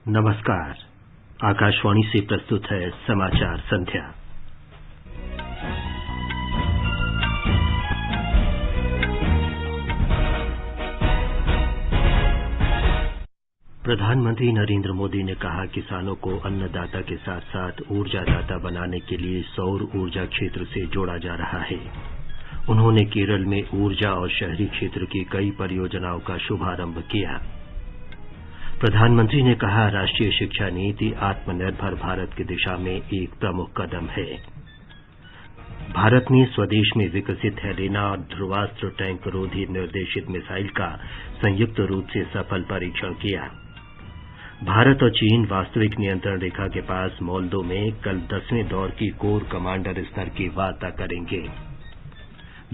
नमस्कार। आकाशवाणी से प्रस्तुत है समाचार संध्या। प्रधानमंत्री नरेंद्र मोदी ने कहा, किसानों को अन्नदाता के साथ साथ ऊर्जादाता बनाने के लिए सौर ऊर्जा क्षेत्र से जोड़ा जा रहा है। उन्होंने केरल में ऊर्जा और शहरी क्षेत्र की कई परियोजनाओं का शुभारंभ किया। प्रधानमंत्री ने कहा, राष्ट्रीय शिक्षा नीति आत्मनिर्भर भारत की दिशा में एक प्रमुख कदम है। भारत ने स्वदेश में विकसित हेलेना और ध्रुवास्त्र टैंक रोधी निर्देशित मिसाइल का संयुक्त रूप से सफल परीक्षण किया। भारत और चीन वास्तविक नियंत्रण रेखा के पास मोल्दो में कल 10वें दौर की कोर कमांडर स्तर की वार्ता करेंगे।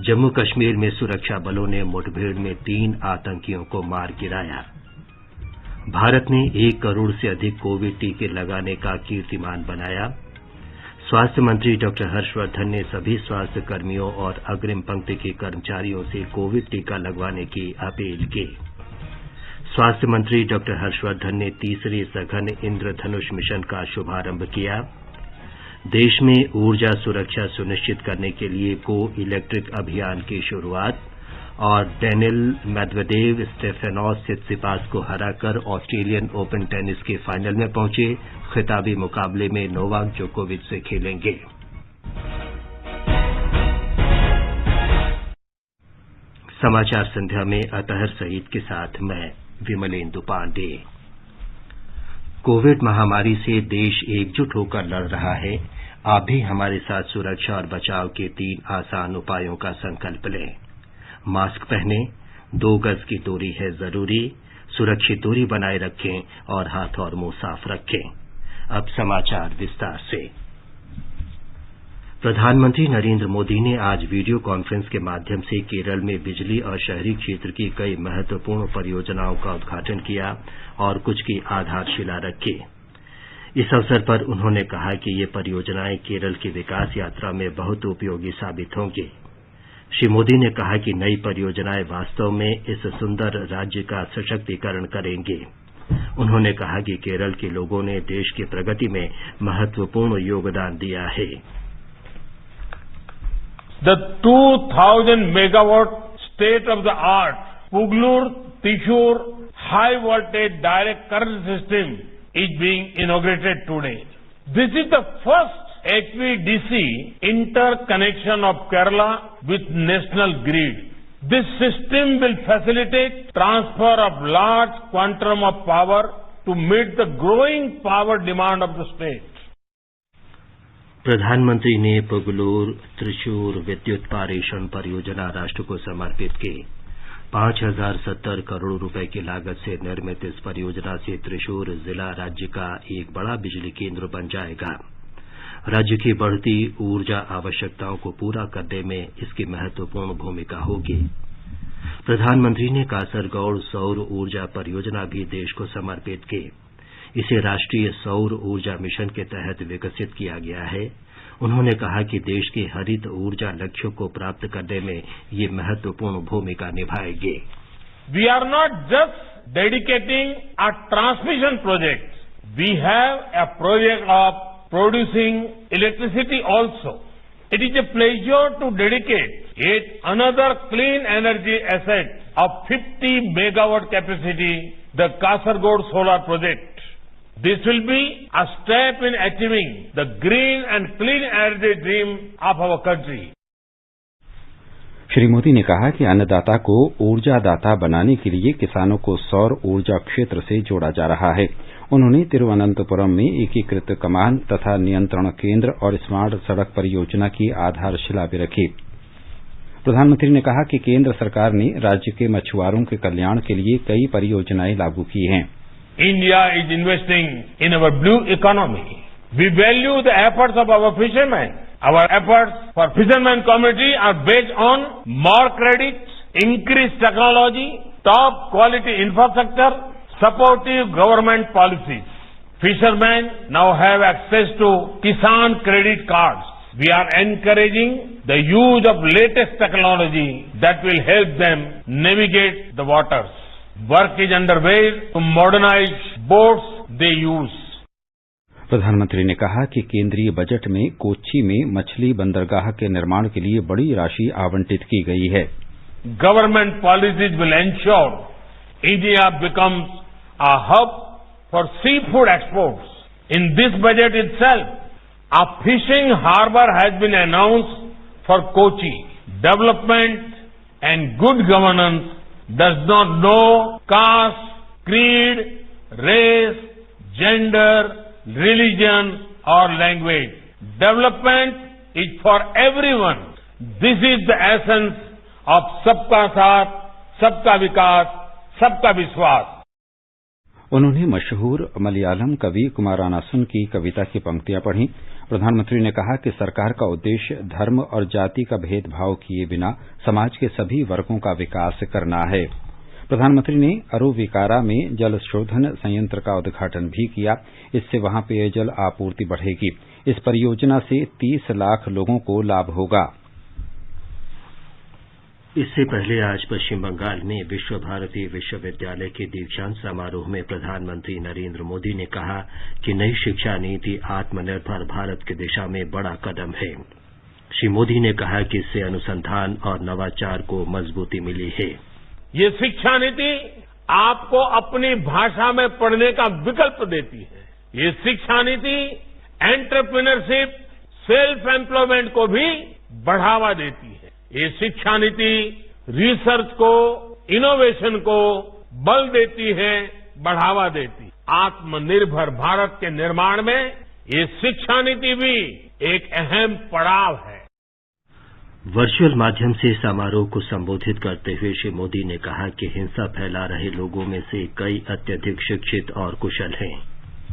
जम्मू कश्मीर में सुरक्षा बलों ने मुठभेड़ में 3 आतंकियों को मार गिराया। भारत ने 1 करोड़ से अधिक कोविड टीके लगाने का कीर्तिमान बनाया। स्वास्थ्य मंत्री डॉक्टर हर्षवर्धन ने सभी स्वास्थ्य कर्मियों और अग्रिम पंक्ति के कर्मचारियों से कोविड टीका लगवाने की अपील की। स्वास्थ्य मंत्री डॉक्टर हर्षवर्धन ने तीसरे सघन इंद्रधनुष मिशन का शुभारंभ किया। देश में ऊर्जा सुरक्षा सुनिश्चित करने के लिए को इलेक्ट्रिक अभियान की शुरुआत। और डेनिल मेदवेदेव स्टेफेनोस सित्सिपास को हराकर ऑस्ट्रेलियन ओपन टेनिस के फाइनल में पहुंचे। खिताबी मुकाबले में नोवाक जोकोविच से खेलेंगे। समाचार संध्या में अतहर सईद के साथ मैं विमलेंदु पांडे। कोविड महामारी से देश एकजुट होकर लड़ रहा है। आप भी हमारे साथ सुरक्षा और बचाव के 3 आसान उपायों का संकल्प लें। मास्क पहनें, 2 गज की दूरी है जरूरी, सुरक्षित दूरी बनाए रखें और हाथ और मुंह साफ रखें। अब समाचार विस्तार से। प्रधानमंत्री नरेंद्र मोदी ने आज वीडियो कॉन्फ्रेंस के माध्यम से केरल में बिजली और शहरी क्षेत्र की कई महत्वपूर्ण परियोजनाओं का उद्घाटन किया और कुछ की आधारशिला रखी। इस अवसर पर उन्होंने कहा कि ये परियोजनाएं केरल की विकास यात्रा में बहुत उपयोगी साबित होंगी। श्री मोदी ने कहा कि नई परियोजनाएं वास्तव में इस सुंदर राज्य का सशक्तिकरण करेंगी। उन्होंने कहा कि केरल के लोगों ने देश की प्रगति में महत्वपूर्ण योगदान दिया है। The 2000 megawatt state of the art Pugalur-Thrissur high voltage direct current system is being inaugurated today. This is the first HVDC interconnection of Kerala with national grid. This system will facilitate transfer of large quantum of power to meet the growing power demand of the state. प्रधानमंत्री ने पुगलूर त्रिशूर विद्युत पारेषण परियोजना राष्ट्र को समर्पित की। 5070 करोड़ रुपए की लागत से निर्मित इस परियोजना से त्रिशूर जिला राज्य का एक बड़ा बिजली केंद्र बन जाएगा। राज्य की बढ़ती ऊर्जा आवश्यकताओं को पूरा करने में इसकी महत्वपूर्ण भूमिका होगी। प्रधानमंत्री ने कासरगौड़ सौर ऊर्जा परियोजना भी देश को समर्पित की। इसे राष्ट्रीय सौर ऊर्जा मिशन के तहत विकसित किया गया है। उन्होंने कहा कि देश के हरित ऊर्जा लक्ष्यों को प्राप्त करने में ये महत्वपूर्ण भूमिका निभाएगी। We are not just dedicating a transmission project. We have a project of producing electricity also. It is a pleasure to dedicate yet another clean energy asset of 50 megawatt capacity, the Kasaragod Solar Project. This will be a step in achieving the green and clean energy dream of our country. Shri Modi ने कहा कि अन्नदाता को ऊर्जादाता बनाने के लिए किसानों को सौर ऊर्जा क्षेत्र से जोड़ा जा रहा है। उन्होंने तिरुवनंतपुरम में एकीकृत कमान तथा नियंत्रण केंद्र और स्मार्ट सड़क परियोजना की आधारशिला भी रखी। प्रधानमंत्री ने कहा कि केंद्र सरकार ने राज्य के मछुआरों के कल्याण के लिए कई परियोजनाएं लागू की हैं। India is investing in our blue economy. We value the efforts of our fishermen. Our efforts for fishermen community are based on more credits, increased technology, top quality infrastructure, supportive government policies. Fishermen now have access to Kisan credit cards. We are encouraging the use of latest technology that will help them navigate the waters. Work is underway to modernize boats they use. प्रधानमंत्री ने कहा कि केंद्रीय budget में कोच्चि में मछली बंदरगाह के निर्माण के लिए बड़ी राशि आवंटित की गई है. Government policies will ensure India becomes a hub for seafood exports. In this budget itself, a fishing harbor has been announced for Kochi. Development and good governance does not know caste, creed, race, gender, religion or language. Development is for everyone. This is the essence of सबका साथ, सबका विकास, सबका विश्वास. उन्होंने मशहूर मलयालम कवि कुमारानासन की कविता की पंक्तियां पढ़ी. प्रधानमंत्री ने कहा कि सरकार का उद्देश्य धर्म और जाति का भेदभाव किए बिना समाज के सभी वर्गों का विकास करना है. प्रधानमंत्री ने अरुविकारा में जल शोधन संयंत्र का उद्घाटन भी किया. इससे वहां पेयजल आपूर्ति बढ़ेगी. इस परियोजना से 30 लाख लोगों को लाभ होगा. इससे पहले आज पश्चिम बंगाल में विश्व भारती विश्वविद्यालय के दीक्षांत समारोह में प्रधानमंत्री नरेंद्र मोदी ने कहा कि नई शिक्षा नीति आत्मनिर्भर भारत की दिशा में बड़ा कदम है. श्री मोदी ने कहा कि इससे अनुसंधान और नवाचार को मजबूती मिली है. ये शिक्षा नीति आपको अपनी भाषा में पढ़ने का विकल्प देती है. ये शिक्षा नीति एंटरप्रेन्योरशिप, सेल्फ एम्प्लॉयमेंट को भी बढ़ावा देती है. ये शिक्षा नीति रिसर्च को, इनोवेशन को बल देती है, बढ़ावा देती है. आत्मनिर्भर भारत के निर्माण में ये शिक्षा नीति भी एक अहम पड़ाव है. वर्चुअल माध्यम से समारोह को संबोधित करते हुए श्री मोदी ने कहा कि हिंसा फैला रहे लोगों में से कई अत्यधिक शिक्षित और कुशल हैं.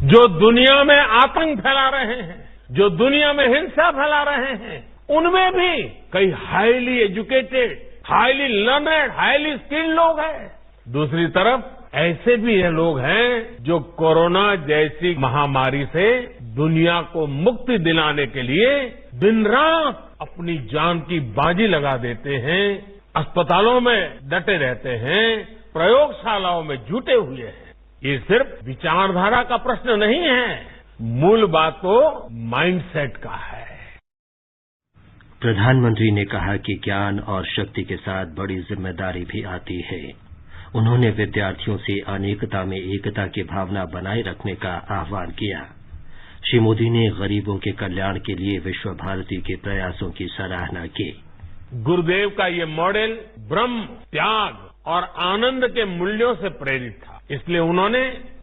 जो दुनिया में आतंक फैला रहे हैं, जो दुनिया में हिंसा फैला रहे हैं, उनमें भी कई highly educated, highly learned, highly skilled लोग हैं. दूसरी तरफ ऐसे भी ये लोग हैं जो कोरोना जैसी महामारी से दुनिया को मुक्ति दिलाने के लिए दिन रात अपनी जान की बाजी लगा देते हैं, अस्पतालों में डटे रहते हैं, प्रयोगशालाओं में जुटे हुए हैं. ये सिर्फ विचारधारा का प्रश्न नहीं है, मूल बात तो माइंडसेट का है. प्रधानमंत्री ने कहा कि ज्ञान और शक्ति के साथ बड़ी जिम्मेदारी भी आती है. उन्होंने विद्यार्थियों से अनेकता में एकता की भावना बनाए रखने का आह्वान किया. श्री मोदी ने गरीबों के कल्याण के लिए विश्व भारती के प्रयासों की सराहना की. गुरुदेव का ये मॉडल ब्रह्म, त्याग और आनंद के मूल्यों से प्रेरित था. इसलिए उन्होंने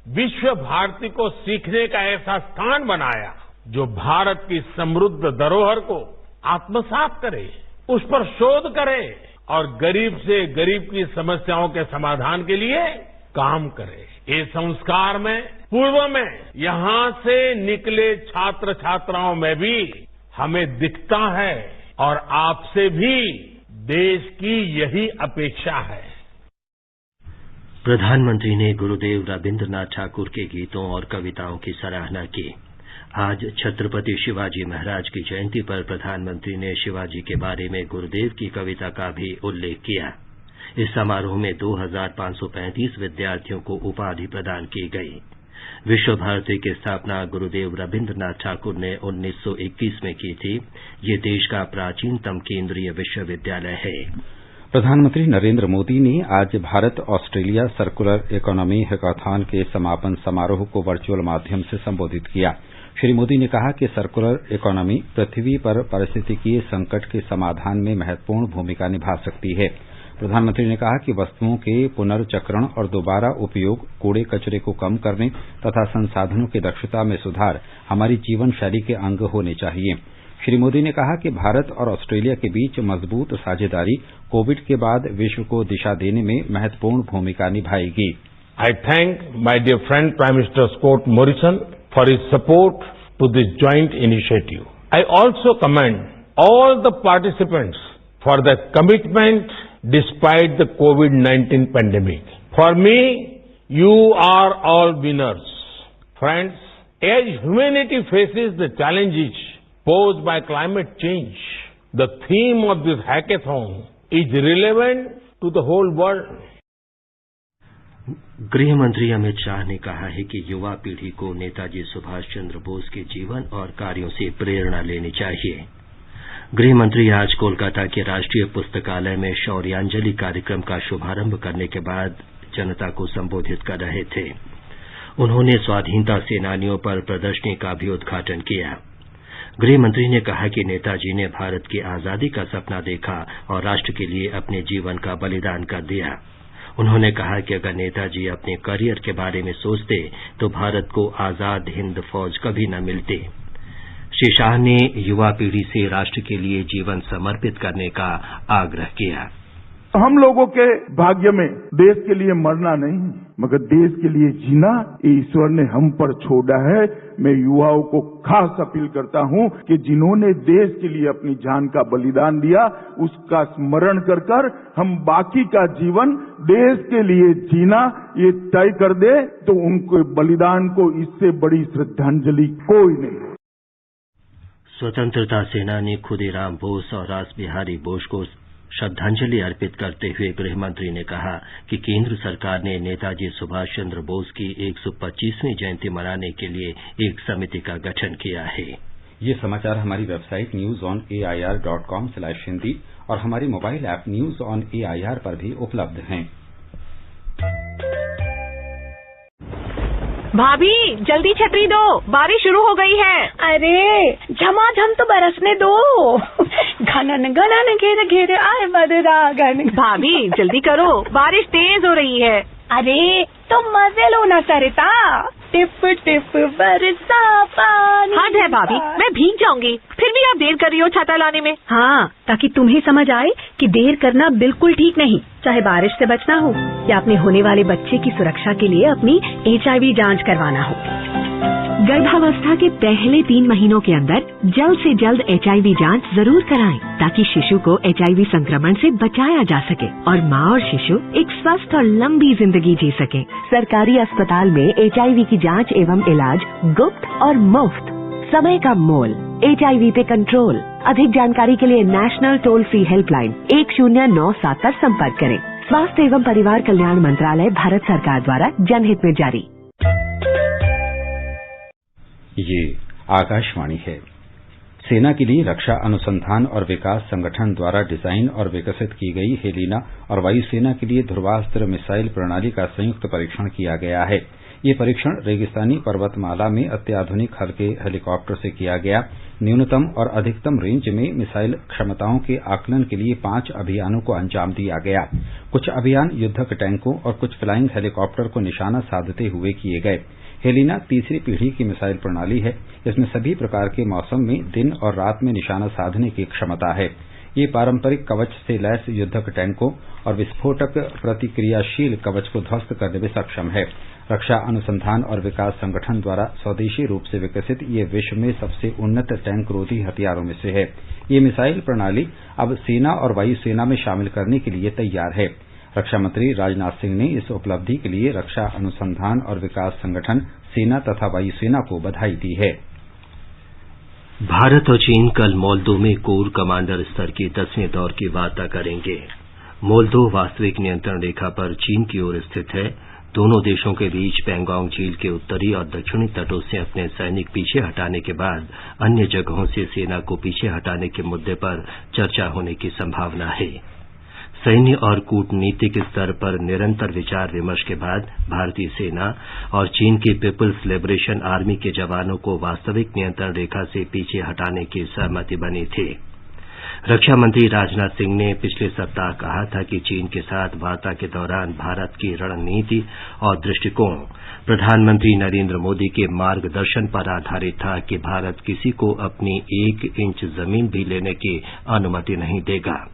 विश्व भारती को सीखने का ऐसा स्थान बनाया जो भारत की समृद्ध धरोहर को आत्मसात करे, उस पर शोध करे और गरीब से गरीब की समस्याओं के समाधान के लिए काम करे. ये संस्कार में पूर्व में यहां से निकले छात्र छात्राओं में भी हमें दिखता है और आपसे भी देश की यही अपेक्षा है. प्रधानमंत्री ने गुरुदेव रविन्द्रनाथ ठाकुर के गीतों और कविताओं की सराहना की. आज छत्रपति शिवाजी महाराज की जयंती पर प्रधानमंत्री ने शिवाजी के बारे में गुरुदेव की कविता का भी उल्लेख किया. इस समारोह में 2535 विद्यार्थियों को उपाधि प्रदान की गई. विश्व भारती की स्थापना गुरुदेव रविन्द्रनाथ ठाकुर ने 1921 में की थी. ये देश का प्राचीनतम केंद्रीय विश्वविद्यालय है. प्रधानमंत्री नरेंद्र मोदी ने आज Bharat Australia circular economy hackathon के समापन समारोह को वर्चुअल माध्यम से संबोधित किया. श्री मोदी ने कहा कि सर्कुलर इकोनॉमी पृथ्वी पर पारिस्थितिकीय संकट के समाधान में महत्वपूर्ण भूमिका निभा सकती है. प्रधानमंत्री ने कहा कि वस्तुओं के पुनर्चक्रण और दोबारा उपयोग, कूड़े कचरे को कम करने तथा संसाधनों की दक्षता में सुधार हमारी जीवन शैली के अंग होने चाहिए. श्री मोदी ने कहा कि भारत और ऑस्ट्रेलिया के बीच मजबूत साझेदारी कोविड के बाद विश्व को दिशा देने में महत्वपूर्ण भूमिका निभाएगी. I thank my dear friend Prime Minister Scott Morrison for his support to this joint initiative. I also commend all the participants for their commitment despite the COVID-19 pandemic. For me, you are all winners. Friends, as humanity faces the challenges posed by climate change, the theme of this hackathon is relevant to the whole world. गृह मंत्री अमित शाह ने कहा है कि युवा पीढ़ी को नेताजी सुभाष चंद्र बोस के जीवन और कार्यों से प्रेरणा लेनी चाहिए। गृह मंत्री आज कोलकाता के राष्ट्रीय पुस्तकालय में शौर्यांजलि कार्यक्रम का शुभारंभ करने के बाद जनता को संबोधित कर रहे थे। उन्होंने स्वाधीनता सेनानियों पर प्रदर्शनी का भी उद्घाटन किया। गृह मंत्री ने कहा कि नेताजी ने भारत की आजादी का सपना देखा और राष्ट्र के लिए अपने जीवन का बलिदान कर दिया। उन्होंने कहा कि अगर नेताजी अपने करियर के बारे में सोचते तो भारत को आजाद हिंद फौज कभी न मिलती। श्री शाह ने युवा पीढ़ी से राष्ट्र के लिए जीवन समर्पित करने का आग्रह किया। हम लोगों के भाग्य में देश के लिए मरना नहीं, मगर देश के लिए जीना ईश्वर ने हम पर छोड़ा है। मैं युवाओं को खास अपील करता हूं कि जिन्होंने देश के लिए अपनी जान का बलिदान दिया, उसका स्मरण कर कर हम बाकी का जीवन देश के लिए जीना ये तय कर दे तो उनके बलिदान को इससे बड़ी श्रद्धांजलि कोई नहीं। स्वतंत्रता सेनानी खुदीराम बोस और रासबिहारी बोस को श्रद्धांजलि अर्पित करते हुए गृह मंत्री ने कहा कि केंद्र सरकार ने नेताजी सुभाष चंद्र बोस की 125वीं जयंती मनाने के लिए एक समिति का गठन किया है। ये समाचार हमारी वेबसाइट newsonair.com/hindi और हमारी mobile app news on AIR पर भी उपलब्ध हैं। भाभी जल्दी छतरी दो, बारिश शुरू हो गई है। अरे झमाझम तो बरसने दो। घनन घनन घेरे घेरे आए बदरागन। भाभी जल्दी करो, बारिश तेज हो रही है। अरे तो मजे लो ना सरिता, टिप टिप बरसा पानी। हद है भाभी, मैं भीग जाऊंगी। फिर भी आप देर कर रही हो छाता लाने में। हाँ, ताकि तुम्हें समझ आए कि देर करना बिल्कुल ठीक नहीं, चाहे बारिश से बचना हो या अपने होने वाले बच्चे की सुरक्षा के लिए अपनी HIV जांच करवाना हो। गर्भावस्था के पहले 3 महीनों के अंदर जल्द से जल्द HIV जांच जरूर कराएं, ताकि शिशु को HIV संक्रमण से बचाया जा सके और माँ और शिशु एक स्वस्थ और लंबी जिंदगी जी सके। सरकारी अस्पताल में HIV की जांच एवं इलाज गुप्त और मुफ्त। समय का मोल, HIV पे कंट्रोल। अधिक जानकारी के लिए नेशनल टोल फ्री हेल्पलाइन 1097 पर संपर्क करें। स्वास्थ्य एवं परिवार कल्याण मंत्रालय, भारत सरकार द्वारा जनहित में जारी। ये आकाशवाणी है। सेना के लिए रक्षा अनुसंधान और विकास संगठन द्वारा डिजाइन और विकसित की गई हेलिना और वायुसेना के लिए ध्रुवास्त्र मिसाइल प्रणाली का संयुक्त परीक्षण किया गया है। ये परीक्षण रेगिस्तानी पर्वतमाला में अत्याधुनिक हल्के हेलीकॉप्टर से किया गया। न्यूनतम और अधिकतम रेंज में मिसाइल क्षमताओं के आकलन के लिए 5 अभियानों को अंजाम दिया गया। कुछ अभियान युद्धक टैंकों और कुछ फ्लाइंग हेलीकॉप्टर को निशाना साधते हुए किए गए। हेलिना तीसरी पीढ़ी की मिसाइल प्रणाली है। इसमें सभी प्रकार के मौसम में दिन और रात में निशाना साधने की क्षमता है। ये पारंपरिक कवच से लैस युद्धक टैंकों और विस्फोटक प्रतिक्रियाशील कवच को ध्वस्त करने में सक्षम है। रक्षा अनुसंधान और विकास संगठन द्वारा स्वदेशी रूप से विकसित ये विश्व में सबसे उन्नत टैंक रोधी हथियारों में से है। ये मिसाइल प्रणाली अब सेना और वायुसेना में शामिल करने के लिए तैयार है। रक्षा मंत्री राजनाथ सिंह ने इस उपलब्धि के लिए रक्षा अनुसंधान और विकास संगठन, सेना तथा वायुसेना को बधाई दी है। भारत और चीन कल मोल्दो में कोर कमांडर स्तर की 10वें दौर की वार्ता करेंगे। मोल्दो वास्तविक नियंत्रण रेखा पर चीन की ओर स्थित है। दोनों देशों के बीच पैंगोंग झील के उत्तरी और दक्षिणी तटों से अपने सैनिक पीछे हटाने के बाद अन्य जगहों से सेना को पीछे हटाने के मुद्दे पर चर्चा होने की संभावना है। सैन्य और कूटनीतिक स्तर पर निरंतर विचार विमर्श के बाद भारतीय सेना और चीन की पीपुल्स लिबरेशन आर्मी के जवानों को वास्तविक नियंत्रण रेखा से पीछे हटाने की सहमति बनी थी। रक्षा मंत्री राजनाथ सिंह ने पिछले सप्ताह कहा था कि चीन के साथ वार्ता के दौरान भारत की रणनीति और दृष्टिकोण प्रधानमंत्री नरेंद्र मोदी के मार्गदर्शन पर आधारित था कि भारत किसी को अपनी 1 इंच जमीन भी लेने की अनुमति नहीं देगा।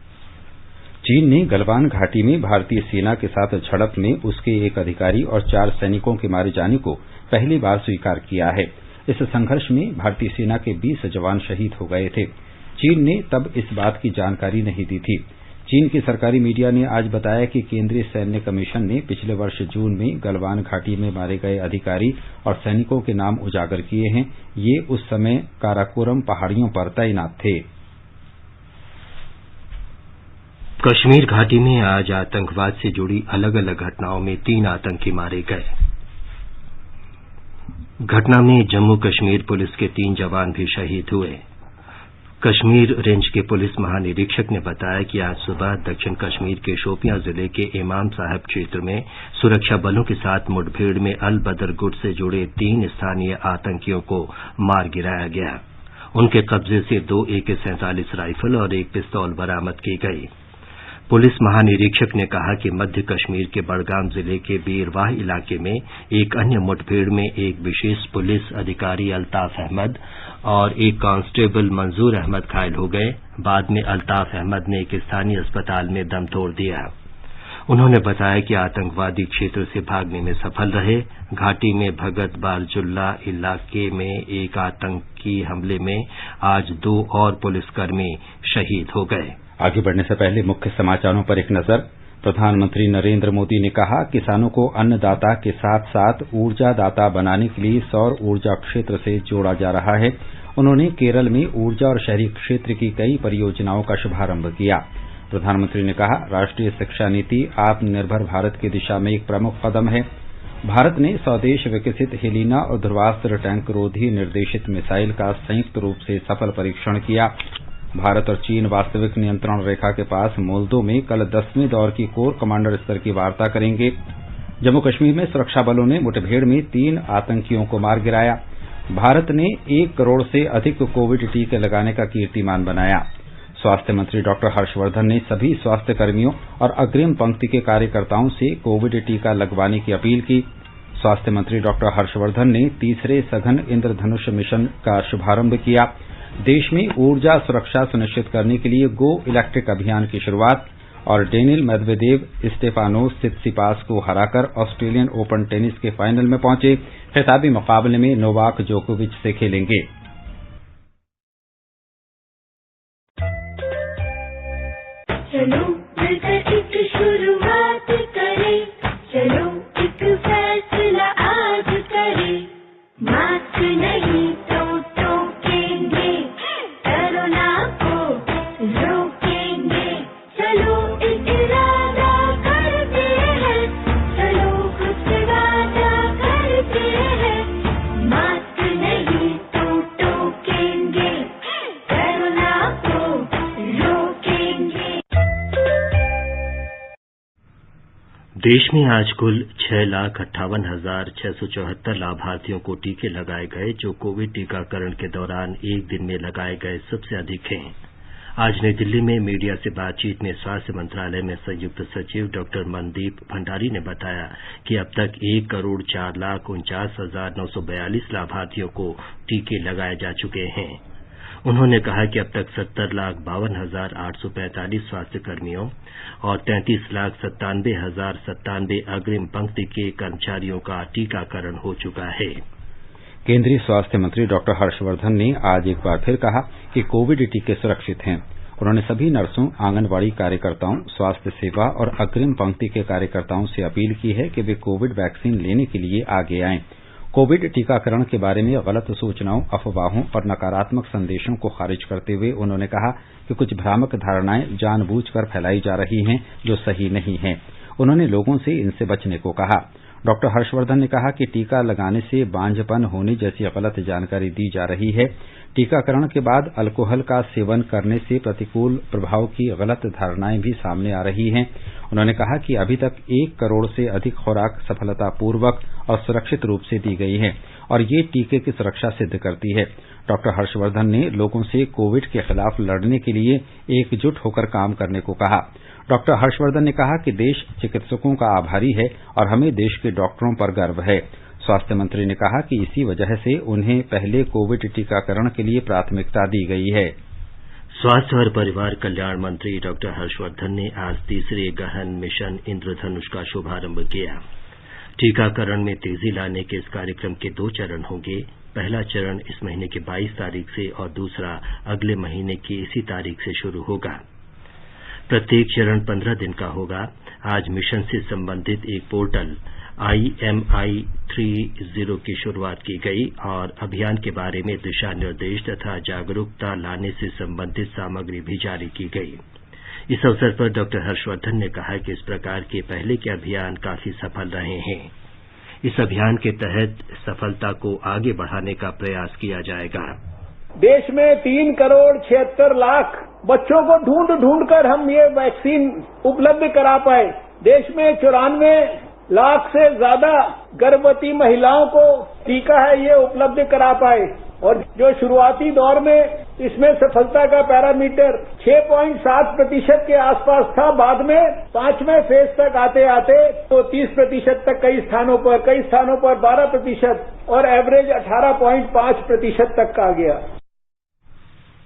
चीन ने गलवान घाटी में भारतीय सेना के साथ झड़प में उसके एक अधिकारी और 4 सैनिकों के मारे जाने को पहली बार स्वीकार किया है। इस संघर्ष में भारतीय सेना के 20 जवान शहीद हो गए थे। चीन ने तब इस बात की जानकारी नहीं दी थी। चीन की सरकारी मीडिया ने आज बताया कि केंद्रीय सैन्य कमीशन ने पिछले वर्ष जून में गलवान घाटी में मारे गए अधिकारी और सैनिकों के नाम उजागर किए हैं। ये उस समय काराकोरम पहाड़ियों पर तैनात थे। कश्मीर घाटी में आज आतंकवाद से जुड़ी अलग अलग घटनाओं में 3 आतंकी मारे गए। घटना में जम्मू कश्मीर पुलिस के 3 जवान भी शहीद हुए। कश्मीर रेंज के पुलिस महानिरीक्षक ने बताया कि आज सुबह दक्षिण कश्मीर के शोपियां जिले के इमाम साहब क्षेत्र में सुरक्षा बलों के साथ मुठभेड़ में अल बदर गुट से जुड़े 3 स्थानीय आतंकियों को मार गिराया गया। उनके कब्जे से 2 AK-47 राइफल और 1 पिस्तौल बरामद की गई। पुलिस महानिरीक्षक ने कहा कि मध्य कश्मीर के बड़गाम जिले के बीरवाह इलाके में एक अन्य मुठभेड़ में एक विशेष पुलिस अधिकारी अल्ताफ अहमद और एक कांस्टेबल मंजूर अहमद घायल हो गए। बाद में अल्ताफ अहमद ने एक स्थानीय अस्पताल में दम तोड़ दिया। उन्होंने बताया कि आतंकवादी क्षेत्र से भागने में सफल रहे। घाटी में भगत बारजुल्ला इलाके में एक आतंकी हमले में आज 2 और पुलिसकर्मी शहीद हो गए। आगे बढ़ने से पहले मुख्य समाचारों पर एक नजर। प्रधानमंत्री नरेंद्र मोदी ने कहा, किसानों को अन्नदाता के साथ साथ ऊर्जादाता बनाने के लिए सौर ऊर्जा क्षेत्र से जोड़ा जा रहा है। उन्होंने केरल में ऊर्जा और शहरी क्षेत्र की कई परियोजनाओं का शुभारंभ किया। प्रधानमंत्री ने कहा, राष्ट्रीय शिक्षा नीति आत्मनिर्भर भारत की दिशा में एक प्रमुख कदम है। भारत ने स्वदेश विकसित हेलिना और ध्रुवास्त्र टैंक रोधी निर्देशित मिसाइल का संयुक्त रूप से सफल परीक्षण किया। भारत और चीन वास्तविक नियंत्रण रेखा के पास मोल्दो में कल 10वें दौर की कोर कमांडर स्तर की वार्ता करेंगे। जम्मू कश्मीर में सुरक्षा बलों ने मुठभेड़ में 3 आतंकियों को मार गिराया। भारत ने 1 करोड़ से अधिक कोविड टीके लगाने का कीर्तिमान बनाया। स्वास्थ्य मंत्री डॉक्टर हर्षवर्धन ने सभी स्वास्थ्य कर्मियों और अग्रिम पंक्ति के कार्यकर्ताओं से कोविड टीका लगवाने की अपील की। स्वास्थ्य मंत्री डॉक्टर हर्षवर्धन ने 3रे सघन इंद्रधनुष मिशन का शुभारंभ किया। देश में ऊर्जा सुरक्षा सुनिश्चित करने के लिए गो इलेक्ट्रिक अभियान की शुरुआत। और डेनिल मेदवेदेव स्टेफानोस सित्सिपास को हराकर ऑस्ट्रेलियन ओपन टेनिस के फाइनल में पहुंचे। खिताबी मुकाबले में नोवाक जोकोविच से खेलेंगे। चलो मिलकर एक शुरुआत करें, चलो एक फैसला आज करें, मास्क नहीं तो टोकेंगे, कोरोना को रोकेंगे। चलो एक इरादा करते हैं, चलो कुछ वादा करते हैं, मास्क नहीं तो टोकेंगे, कोरोना को रोकेंगे। देश में आज कुल 6,58,674 लाभार्थियों को टीके लगाए गए, जो कोविड टीकाकरण के दौरान एक दिन में लगाए गए सबसे अधिक हैं। आज नई दिल्ली में मीडिया से बातचीत में स्वास्थ्य मंत्रालय में संयुक्त सचिव डॉक्टर मनदीप भंडारी ने बताया कि अब तक 1,49,49,942 लाभार्थियों को टीके लगाए जा चुके हैं। उन्होंने कहा कि अब तक 70,52,845 स्वास्थ्य कर्मियों और 33,97,097 अग्रिम पंक्ति के कर्मचारियों का टीकाकरण हो चुका है। केंद्रीय स्वास्थ्य मंत्री डॉक्टर हर्षवर्धन ने आज एक बार फिर कहा कि कोविड टीके सुरक्षित हैं। उन्होंने सभी नर्सों, आंगनबाड़ी कार्यकर्ताओं, स्वास्थ्य सेवा और अग्रिम पंक्ति के कार्यकर्ताओं से अपील की है कि वे कोविड वैक्सीन लेने के लिए आगे आएं। कोविड टीकाकरण के बारे में गलत सूचनाओं, अफवाहों और नकारात्मक संदेशों को खारिज करते हुए उन्होंने कहा कि कुछ भ्रामक धारणाएं जानबूझकर फैलाई जा रही हैं जो सही नहीं हैं। उन्होंने लोगों से इनसे बचने को कहा। डॉक्टर हर्षवर्धन ने कहा कि टीका लगाने से बांझपन होने जैसी गलत जानकारी दी जा रही है। टीकाकरण के बाद अल्कोहल का सेवन करने से प्रतिकूल प्रभाव की गलत धारणाएं भी सामने आ रही हैं। उन्होंने कहा कि अभी तक 1 करोड़ से अधिक खुराक सफलतापूर्वक और सुरक्षित रूप से दी गई है और ये टीके की सुरक्षा सिद्ध करती है। डॉक्टर हर्षवर्धन ने लोगों से कोविड के खिलाफ लड़ने के लिए एकजुट होकर काम करने को कहा। डॉक्टर हर्षवर्धन ने कहा कि देश चिकित्सकों का आभारी है और हमें देश के डॉक्टरों पर गर्व है। स्वास्थ्य मंत्री ने कहा कि इसी वजह से उन्हें पहले कोविड टीकाकरण के लिए प्राथमिकता दी गई है। स्वास्थ्य और परिवार कल्याण मंत्री डॉक्टर हर्षवर्धन ने आज 3रे गहन मिशन इंद्रधनुष का शुभारंभ किया। टीकाकरण में तेजी लाने के इस कार्यक्रम के 2 चरण होंगे। पहला चरण इस महीने की 22 तारीख से और दूसरा अगले महीने की इसी तारीख से शुरू होगा। प्रत्येक चरण 15 दिन का होगा। आज मिशन से संबंधित एक पोर्टल IMI30 की शुरुआत की गई और अभियान के बारे में दिशा निर्देश तथा जागरूकता लाने से संबंधित सामग्री भी जारी की गई। इस अवसर पर डॉक्टर हर्षवर्धन ने कहा कि इस प्रकार के पहले के अभियान काफी सफल रहे हैं। इस अभियान के तहत सफलता को आगे बढ़ाने का प्रयास किया जाएगा। देश में 3 करोड़ 76 लाख बच्चों को ढूंढ कर हम ये वैक्सीन उपलब्ध करा पाए। देश में 94 लाख से ज्यादा गर्भवती महिलाओं को टीका है ये उपलब्ध करा पाए। और जो शुरुआती दौर में इसमें सफलता का पैरामीटर 6.7% के आसपास था, बाद में 5वें फेज तक आते आते तो 30% तक कई स्थानों पर 12% और एवरेज 18.5% तक आ गया।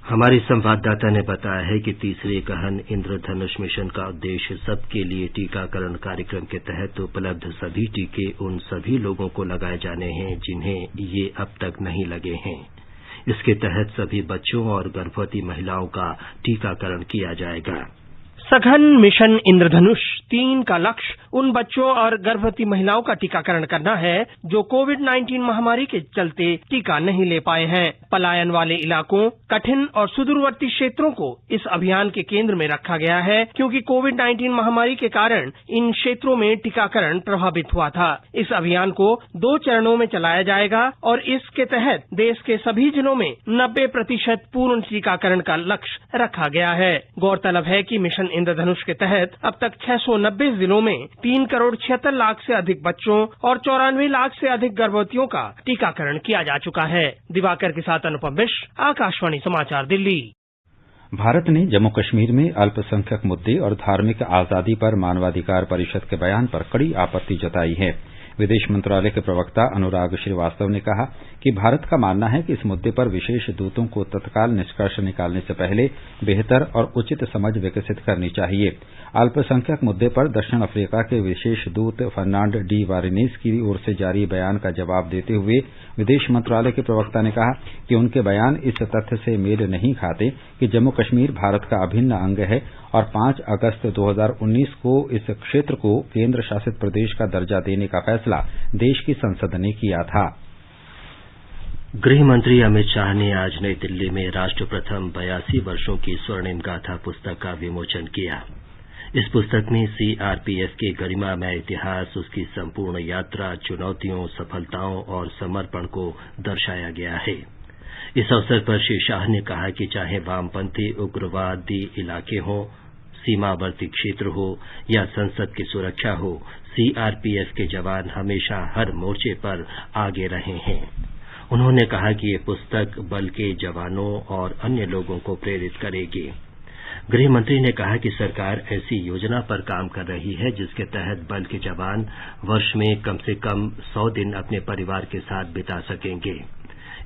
हमारे संवाददाता ने बताया है कि तीसरे गहन इंद्रधनुष मिशन का उद्देश्य सबके लिए टीकाकरण कार्यक्रम के तहत उपलब्ध सभी टीके उन सभी लोगों को लगाए जाने हैं जिन्हें ये अब तक नहीं लगे हैं। इसके तहत सभी बच्चों और गर्भवती महिलाओं का टीकाकरण किया जाएगा। सघन मिशन इंद्रधनुष 3 का लक्ष्य उन बच्चों और गर्भवती महिलाओं का टीकाकरण करना है जो कोविड-19 महामारी के चलते टीका नहीं ले पाए हैं। पलायन वाले इलाकों, कठिन और सुदूरवर्ती क्षेत्रों को इस अभियान के केंद्र में रखा गया है क्योंकि कोविड-19 महामारी के कारण इन क्षेत्रों में टीकाकरण प्रभावित हुआ था। इस अभियान को 2 चरणों में चलाया जाएगा और इसके तहत देश के सभी जिलों में 90% पूर्ण टीकाकरण का लक्ष्य रखा गया है। गौरतलब है कि मिशन इंद्रधनुष के तहत अब तक 690 जिलों में 3 करोड़ 76 लाख से अधिक बच्चों और 94 लाख से अधिक गर्भवतियों का टीकाकरण किया जा चुका है। दिवाकर के साथ अनुपम मिश्र, आकाशवाणी समाचार, दिल्ली। भारत ने जम्मू कश्मीर में अल्पसंख्यक मुद्दे और धार्मिक आजादी पर मानवाधिकार परिषद के बयान पर कड़ी आपत्ति जताई है। विदेश मंत्रालय के प्रवक्ता अनुराग श्रीवास्तव ने कहा कि भारत का मानना है कि इस मुद्दे पर विशेष दूतों को तत्काल निष्कर्ष निकालने से पहले बेहतर और उचित समझ विकसित करनी चाहिए। अल्पसंख्यक मुद्दे पर दक्षिण अफ्रीका के विशेष दूत फर्नांड डी वारिनेस की ओर से जारी बयान का जवाब देते हुए विदेश मंत्रालय के प्रवक्ता ने कहा कि उनके बयान इस तथ्य से मेल नहीं खाते कि जम्मू कश्मीर भारत का अभिन्न अंग है और 5 अगस्त 2019 को इस क्षेत्र को केंद्र शासित प्रदेश का दर्जा देने का फैसला देश की संसद ने किया था। गृह मंत्री अमित शाह ने आज नई दिल्ली में राष्ट्र प्रथम 82 वर्षों की स्वर्णिम गाथा पुस्तक का विमोचन किया। इस पुस्तक में सीआरपीएफ के गरिमामय इतिहास, उसकी संपूर्ण यात्रा, चुनौतियों, सफलताओं और समर्पण को दर्शाया गया है। इस अवसर पर श्री शाह ने कहा कि चाहे वामपंथी उग्रवादी इलाके हों, सीमावर्ती क्षेत्र हो या संसद की सुरक्षा हो, सीआरपीएफ के जवान हमेशा हर मोर्चे पर आगे रहे हैं। उन्होंने कहा कि ये पुस्तक बल के जवानों और अन्य लोगों को प्रेरित करेगी। गृह मंत्री ने कहा कि सरकार ऐसी योजना पर काम कर रही है जिसके तहत बल के जवान वर्ष में कम से कम 100 दिन अपने परिवार के साथ बिता सकेंगे।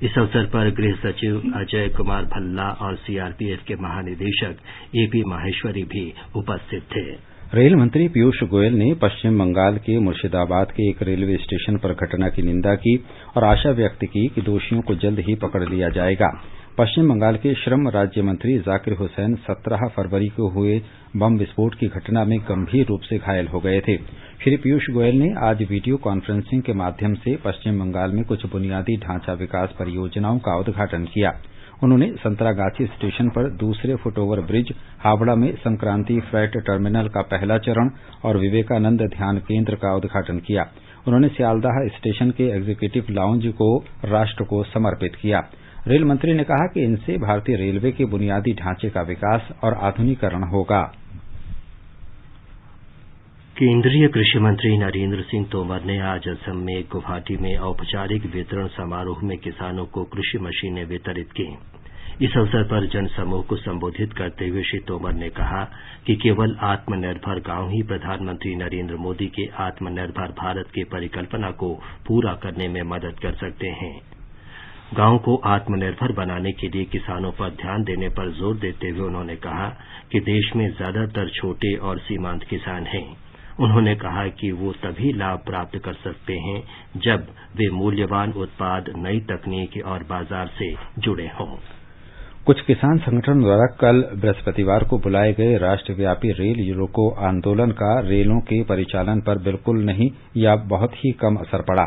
इस अवसर पर गृह सचिव अजय कुमार भल्ला और सीआरपीएफ के महानिदेशक एपी माहेश्वरी भी उपस्थित थे। रेल मंत्री पीयूष गोयल ने पश्चिम बंगाल के मुर्शिदाबाद के एक रेलवे स्टेशन पर घटना की निंदा की और आशा व्यक्त की कि दोषियों को जल्द ही पकड़ लिया जाएगा। पश्चिम बंगाल के श्रम राज्य मंत्री जाकिर हुसैन 17 फरवरी को हुए बम विस्फोट की घटना में गंभीर रूप से घायल हो गए थे। श्री पीयूष गोयल ने आज वीडियो कॉन्फ्रेंसिंग के माध्यम से पश्चिम बंगाल में कुछ बुनियादी ढांचा विकास परियोजनाओं का उद्घाटन किया। उन्होंने संतरागाछी स्टेशन पर दूसरे फुटओवर ब्रिज, हावड़ा में संक्रांति फ्रेट टर्मिनल का पहला चरण और विवेकानंद ध्यान केंद्र का उद्घाटन किया। उन्होंने सियालदाह स्टेशन के एग्जीक्यूटिव लाउंज को राष्ट्र को समर्पित किया। रेल मंत्री ने कहा कि इनसे भारतीय रेलवे के बुनियादी ढांचे का विकास और आधुनिकीकरण होगा। केंद्रीय कृषि मंत्री नरेंद्र सिंह तोमर ने आज असम में गुवाहाटी में औपचारिक वितरण समारोह में किसानों को कृषि मशीनें वितरित की। इस अवसर पर जनसमूह को संबोधित करते हुए श्री तोमर ने कहा कि केवल आत्मनिर्भर गांव ही प्रधानमंत्री नरेंद्र मोदी के आत्मनिर्भर भारत की परिकल्पना को पूरा करने में मदद कर सकते हैं। गांव को आत्मनिर्भर बनाने के लिए किसानों पर ध्यान देने पर जोर देते हुए उन्होंने कहा कि देश में ज्यादातर छोटे और सीमांत किसान हैं। उन्होंने कहा कि वो तभी लाभ प्राप्त कर सकते हैं जब वे मूल्यवान उत्पाद, नई तकनीक और बाजार से जुड़े हों। कुछ किसान संगठन द्वारा कल बृहस्पतिवार को बुलाए गए राष्ट्रव्यापी रेल रोको आंदोलन का रेलों के परिचालन पर बिल्कुल नहीं या बहुत ही कम असर पड़ा।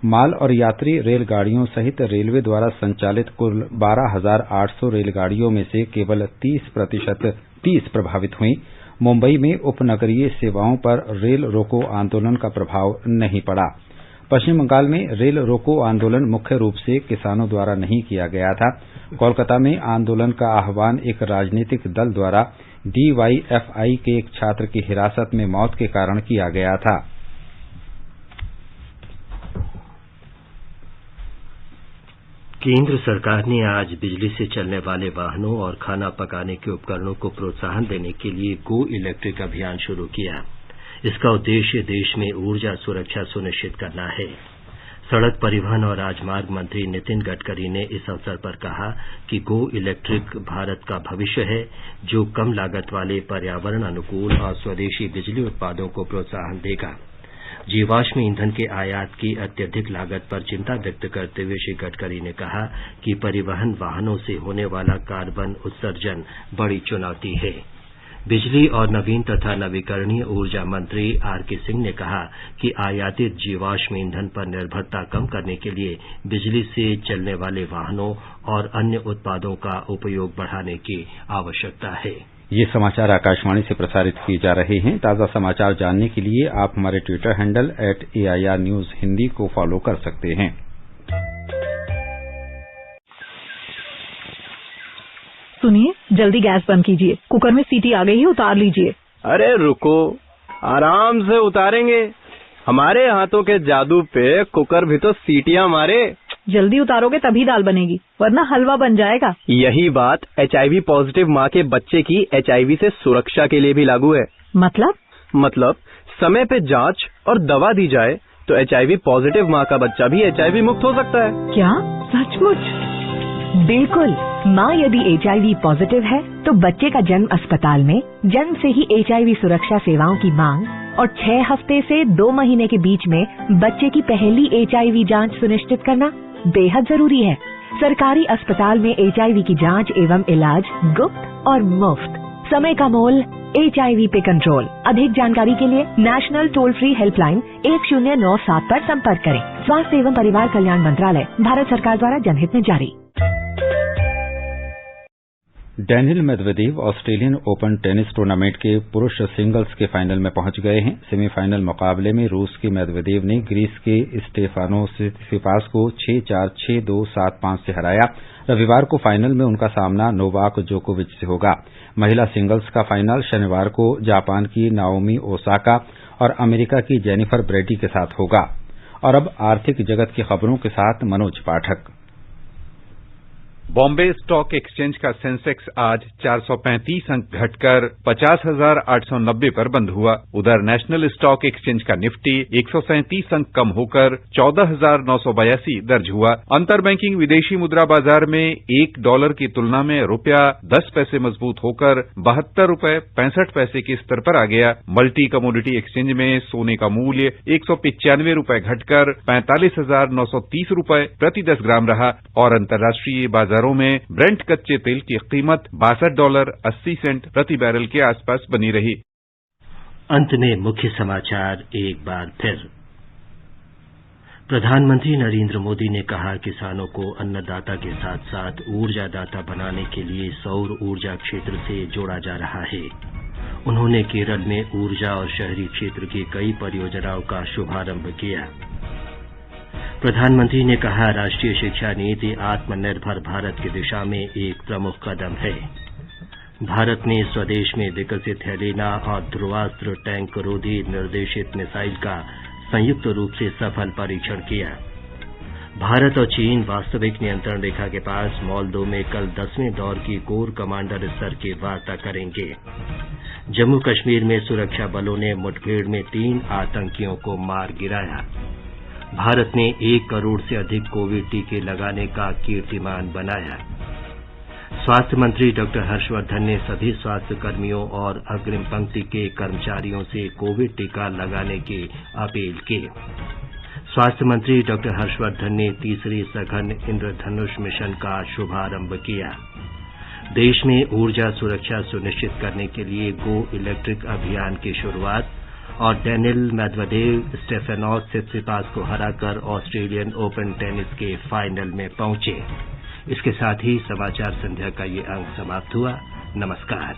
माल और यात्री रेलगाड़ियों सहित रेलवे द्वारा संचालित कुल 12,800 रेलगाड़ियों में से केवल 30% 30 प्रभावित हुई। मुंबई में उपनगरीय सेवाओं पर रेल रोको आंदोलन का प्रभाव नहीं पड़ा। पश्चिम बंगाल में रेल रोको आंदोलन मुख्य रूप से किसानों द्वारा नहीं किया गया था। कोलकाता में आंदोलन का आह्वान एक राजनीतिक दल द्वारा DYFI के एक छात्र की हिरासत में मौत के कारण किया गया था। केंद्र सरकार ने आज बिजली से चलने वाले वाहनों और खाना पकाने के उपकरणों को प्रोत्साहन देने के लिए गो इलेक्ट्रिक अभियान शुरू किया। इसका उद्देश्य देश में ऊर्जा सुरक्षा सुनिश्चित करना है। सड़क परिवहन और राजमार्ग मंत्री नितिन गडकरी ने इस अवसर पर कहा कि गो इलेक्ट्रिक भारत का भविष्य है, जो कम लागत वाले, पर्यावरण अनुकूल और स्वदेशी बिजली उत्पादों को प्रोत्साहन देगा। जीवाश्म ईंधन के आयात की अत्यधिक लागत पर चिंता व्यक्त करते हुए श्री गडकरी ने कहा कि परिवहन वाहनों से होने वाला कार्बन उत्सर्जन बड़ी चुनौती है। बिजली और नवीन तथा नवीकरणीय ऊर्जा मंत्री आरके सिंह ने कहा कि आयातित जीवाश्म ईंधन पर निर्भरता कम करने के लिए बिजली से चलने वाले वाहनों और अन्य उत्पादों का उपयोग बढ़ाने की आवश्यकता है। ये समाचार आकाशवाणी से प्रसारित किए जा रहे हैं। ताजा समाचार जानने के लिए आप हमारे Twitter handle @AIR News Hindi को फॉलो कर सकते हैं। सुनिए, जल्दी गैस बंद कीजिए। कुकर में सीटी आ गई है, उतार लीजिए। अरे रुको, आराम से उतारेंगे। हमारे हाथों के जादू पे कुकर भी तो सीटियां मारे। जल्दी उतारोगे तभी दाल बनेगी, वरना हलवा बन जाएगा। यही बात HIV पॉजिटिव माँ के बच्चे की HIV से सुरक्षा के लिए भी लागू है। मतलब समय पे जांच और दवा दी जाए तो HIV पॉजिटिव माँ का बच्चा भी HIV मुक्त हो सकता है। क्या सचमुच? बिल्कुल। माँ यदि HIV पॉजिटिव है तो बच्चे का जन्म अस्पताल में, जन्म से ही HIV सुरक्षा सेवाओं की मांग और 6 हफ्ते से 2 महीने के बीच में बच्चे की पहली HIV जांच सुनिश्चित करना बेहद जरूरी है। सरकारी अस्पताल में HIV की जांच एवं इलाज गुप्त और मुफ्त। समय का मोल HIV पे कंट्रोल। अधिक जानकारी के लिए नेशनल टोल फ्री हेल्पलाइन 1097 पर संपर्क करें। स्वास्थ्य एवं परिवार कल्याण मंत्रालय, भारत सरकार द्वारा जनहित में जारी। Daniil Medvedev Australian open tennis tournament के पुरुष सिंगल्स के फाइनल में पहुंच गए हैं। सेमीफाइनल मुकाबले में रूस के मेदवेदेव ने ग्रीस के स्टेफानोस सिसिपास को 6-4, 6-2, 7-5 से हराया। रविवार को फाइनल में उनका सामना नोवाक जोकोविच से होगा। महिला सिंगल्स का फाइनल शनिवार को जापान की नाओमी ओसाका और अमेरिका की जेनिफर ब्रेडी के साथ होगा। और अब आर्थिक जगत की खबरों के साथ मनोज पाठक। बॉम्बे स्टॉक एक्सचेंज का सेंसेक्स आज 435 अंक घटकर 50,890 पर बंद हुआ। उधर नेशनल स्टॉक एक्सचेंज का निफ्टी 137 अंक कम होकर 14,982 दर्ज हुआ। अंतर बैंकिंग विदेशी मुद्रा बाजार में $1 की तुलना में रुपया 10 पैसे मजबूत होकर 72 रुपए 65 पैसे के स्तर पर आ गया। मल्टी कमोडिटी एक्सचेंज में सोने का मूल्य 195 रुपए घटकर 45,930 रुपए प्रति 10 ग्राम रहा और अंतर्राष्ट्रीय बाजारों में ब्रेंट कच्चे तेल की कीमत $62.80 प्रति बैरल के आसपास बनी रही। अंत में मुख्य समाचार एक बार फिर। प्रधानमंत्री नरेंद्र मोदी ने कहा, किसानों को अन्नदाता के साथ साथ ऊर्जादाता बनाने के लिए सौर ऊर्जा क्षेत्र से जोड़ा जा रहा है। उन्होंने केरल में ऊर्जा और शहरी क्षेत्र की कई परियोजनाओं का शुभारंभ किया। प्रधानमंत्री ने कहा, राष्ट्रीय शिक्षा नीति आत्मनिर्भर भारत की दिशा में एक प्रमुख कदम है। भारत ने स्वदेश में विकसित हेलेना और ध्रुवास्त्र टैंक रोधी निर्देशित मिसाइल का संयुक्त रूप से सफल परीक्षण किया। भारत और चीन वास्तविक नियंत्रण रेखा के पास मोल्दो में कल 10वें दौर की कोर कमांडर स्तर की वार्ता करेंगे। जम्मू कश्मीर में सुरक्षा बलों ने मुठभेड़ में 3 आतंकियों को मार गिराया। भारत ने 1 करोड़ से अधिक कोविड टीके लगाने का कीर्तिमान बनाया। स्वास्थ्य मंत्री डॉक्टर हर्षवर्धन ने सभी स्वास्थ्य कर्मियों और अग्रिम पंक्ति के कर्मचारियों से कोविड टीका लगाने की अपील की। स्वास्थ्य मंत्री डॉक्टर हर्षवर्धन ने तीसरी सघन इंद्रधनुष मिशन का शुभारंभ किया। देश में ऊर्जा सुरक्षा सुनिश्चित करने के लिए गो इलेक्ट्रिक अभियान की शुरुआत और डेनिल मेदवेदेव स्टेफानोस सिसिपास को हराकर ऑस्ट्रेलियन ओपन टेनिस के फाइनल में पहुंचे। इसके साथ ही समाचार संध्या का ये अंक समाप्त हुआ। नमस्कार।